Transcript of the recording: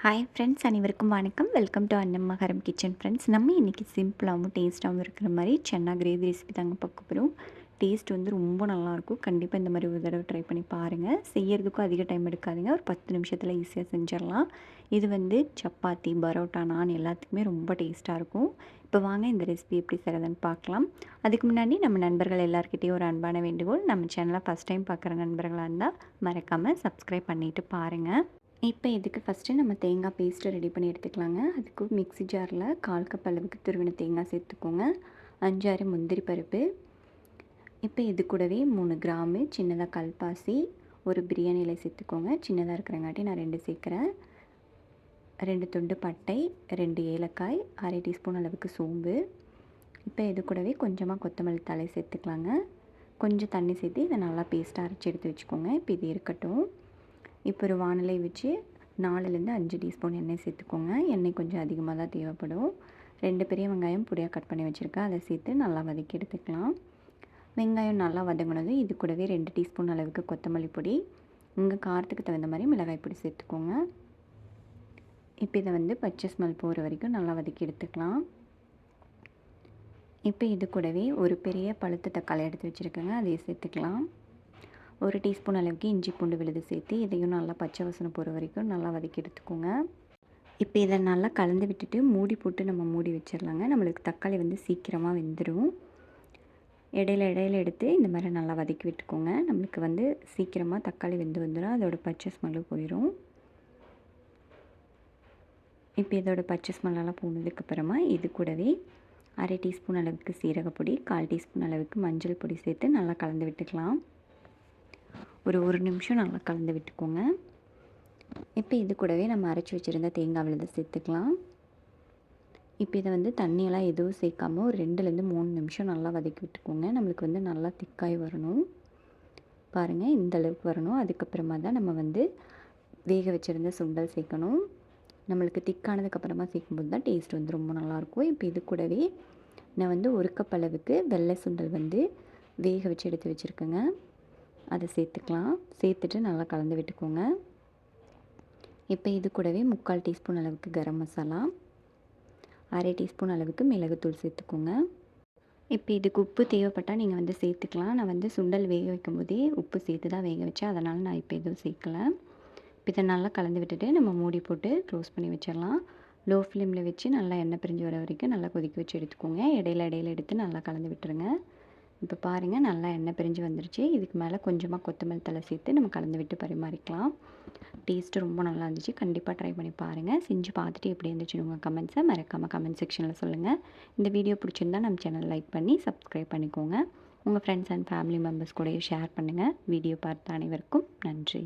Hi friends, அனைவருக்கும் வணக்கம். Welcome to அன்னமகரம் kitchen friends. நம்ம இன்றைக்கி சிம்பிளாகவும் டேஸ்ட்டாகவும் இருக்கிற மாதிரி சென்னா கிரேவி ரெசிபி தாங்க பார்க்க போகிறோம். டேஸ்ட் வந்து ரொம்ப நல்லாயிருக்கும். கண்டிப்பாக இந்த மாதிரி ஒரு தடவை ட்ரை பண்ணி பாருங்கள். செய்யறதுக்கும் அதிக டைம் எடுக்காதுங்க. ஒரு 10 நிமிஷத்தில் ஈஸியாக செஞ்சிடலாம். இது வந்து சப்பாத்தி, பரோட்டா, நான் எல்லாத்துக்குமே ரொம்ப டேஸ்ட்டாக இருக்கும். இப்போ வாங்க இந்த ரெசிபி எப்படி செய்கிறதுன்னு பார்க்கலாம். அதுக்கு முன்னாடி நம்ம நண்பர்கள் எல்லாருக்கிட்டேயும் ஒரு அன்பான வேண்டுகோள். நம்ம சேனலை ஃபஸ்ட் டைம் பார்க்குற நண்பர்களாக இருந்தால் மறக்காமல் சப்ஸ்கிரைப் பண்ணிவிட்டு பாருங்கள். இப்போ இதுக்கு ஃபஸ்ட்டு நம்ம தேங்காய் பேஸ்ட்டு ரெடி பண்ணி எடுத்துக்கலாங்க. அதுக்கு மிக்ஸி ஜாரில் 1/4 கப் அளவுக்கு துருவின தேங்காய் சேர்த்துக்கோங்க. 5, 6 முந்திரி பருப்பு. இப்போ இது கூடவே 3 கிராமு சின்னதாக கல்பாசி, ஒரு பிரியாணி இலை சேர்த்துக்கோங்க. சின்னதாக இருக்கிறங்காட்டி நான் 2 சேர்க்குறேன். 2 துண்டு பட்டை, 2 ஏலக்காய், 1/2 டீஸ்பூன் அளவுக்கு சோம்பு. இப்போ இது கூடவே கொஞ்சமாக கொத்தமல்லி தழை சேர்த்துக்கலாங்க. கொஞ்சம் தண்ணி சேர்த்து இதை நல்லா பேஸ்ட்டாக அரைச்சி எடுத்து வச்சுக்கோங்க. இப்போ இது இருக்கட்டும். இப்போ ஒரு வானிலை வச்சு 4லேருந்து 5 டீஸ்பூன் எண்ணெய் சேர்த்துக்கோங்க. எண்ணெய் கொஞ்சம் அதிகமாக தான் தேவைப்படும். 2 பெரிய வெங்காயம் பொடியாக கட் பண்ணி வச்சுருக்கேன். அதை சேர்த்து நல்லா வதக்கி எடுத்துக்கலாம். வெங்காயம் நல்லா வதங்கினது இது கூடவே 2 டீஸ்பூன் அளவுக்கு கொத்தமல்லி பொடி, உங்கள் காரத்துக்கு தகுந்த மாதிரி மிளகாய் பொடி சேர்த்துக்கோங்க. இப்போ இதை வந்து பச்சை ஸ்மெல் போகிற வரைக்கும் நல்லா வதக்கி எடுத்துக்கலாம். இப்போ இது கூடவே ஒரு பெரிய பழுத்த தக்காளி எடுத்து வச்சுருக்கேங்க. அதையும் சேர்த்துக்கலாம். 1 டீஸ்பூன் அளவுக்கு இஞ்சி பூண்டு விழுது சேர்த்து இதையும் நல்லா பச்சை வாசனை போகிற வரைக்கும் நல்லா வதக்கி எடுத்துக்கோங்க. இப்போ இதை நல்லா கலந்து விட்டுட்டு மூடி போட்டு நம்ம மூடி வச்சிடலாங்க. நம்மளுக்கு தக்காளி வந்து சீக்கிரமாக வெந்துடும். இடையில எடுத்து இந்த மாதிரி நல்லா வதக்கி விட்டுக்கோங்க. நம்மளுக்கு வந்து சீக்கிரமாக தக்காளி வெந்து வந்துடும். அதோட பச்சை ஸ்மெல்லு போயிடும். இப்போ இதோட பச்சை ஸ்மெல்லாம் போனதுக்கப்புறமா இது கூடவே 1/2 டீஸ்பூன் அளவுக்கு சீரகப்பொடி, 1/4 டீஸ்பூன் அளவுக்கு மஞ்சள் பொடி சேர்த்து நல்லா கலந்து விட்டுக்கலாம். ஒரு நிமிஷம் நல்லா கலந்து விட்டுக்கோங்க. இப்போ இது கூடவே நம்ம அரைச்சி வச்சுருந்த தேங்காய் விழுதை சேர்த்துக்கலாம். இப்போ இதை வந்து தண்ணியெல்லாம் எதுவும் சேர்க்காமல் ஒரு 2லேருந்து 3 நிமிஷம் நல்லா வதக்கி விட்டுக்கோங்க. நம்மளுக்கு வந்து நல்லா திக்காய் வரணும். பாருங்கள், இந்த அளவுக்கு வரணும். அதுக்கப்புறமா தான் நம்ம வந்து வேக வச்சுருந்த சுண்டல் சேர்க்கணும். நம்மளுக்கு திக்கானதுக்கப்புறமா சேர்க்கும்போது தான் டேஸ்ட் வந்து ரொம்ப நல்லாயிருக்கும். இப்போ இது கூடவே நான் வந்து 1 கப் அளவுக்கு வெள்ளை சுண்டல் வந்து வேக வச்சு எடுத்து வச்சுருக்கேங்க. அதை சேர்த்துக்கலாம். சேர்த்துட்டு நல்லா கலந்து விட்டுக்கோங்க. இப்போ இது கூடவே 3/4 டீஸ்பூன் அளவுக்கு கரம் மசாலா, 1/2 டீஸ்பூன் அளவுக்கு மிளகுத்தூள் சேர்த்துக்கோங்க. இப்போ இதுக்கு உப்பு தேவைப்பட்டால் நீங்கள் வந்து சேர்த்துக்கலாம். நான் வந்து சுண்டல் வேக வைக்கும் போதே உப்பு சேர்த்து தான் வேக வச்சேன். அதனால் நான் இப்போ எதுவும் சேர்க்கலை. இப்போ இதை நல்லா கலந்து விட்டுட்டு நம்ம மூடி போட்டு க்ளோஸ் பண்ணி வச்சிடலாம். லோ ஃப்ளேமில் வச்சு நல்லா எண்ணெய் பிரிஞ்சு வர வரைக்கும் நல்லா கொதிக்க வச்சு எடுத்துக்கோங்க. இடையில எடுத்து நல்லா கலந்து விட்டுருங்க. இப்போ பாருங்கள், நல்லா எண்ணெய் பிரிஞ்சு வந்துருச்சு. இதுக்கு மேலே கொஞ்சமாக கொத்தமல்லி தழை சேர்த்து நம்ம கலந்து விட்டு பரிமாறிக்கலாம். டேஸ்ட்டு ரொம்ப நல்லா இருந்துச்சு. கண்டிப்பாக ட்ரை பண்ணி பாருங்கள். செஞ்சு பார்த்துட்டு எப்படி இருந்துச்சுன்னு உங்கள் கமெண்ட்ஸை மறக்காமல் கமெண்ட் செக்ஷனில் சொல்லுங்கள். இந்த வீடியோ பிடிச்சிருந்தா நம்ம சேனல் லைக் பண்ணி சப்ஸ்கிரைப் பண்ணிக்கோங்க. உங்கள் ஃப்ரெண்ட்ஸ் அண்ட் ஃபேமிலி மெம்பர்ஸ் கூடயும் ஷேர் பண்ணுங்கள். வீடியோ பார்த்த அனைவருக்கும் நன்றி.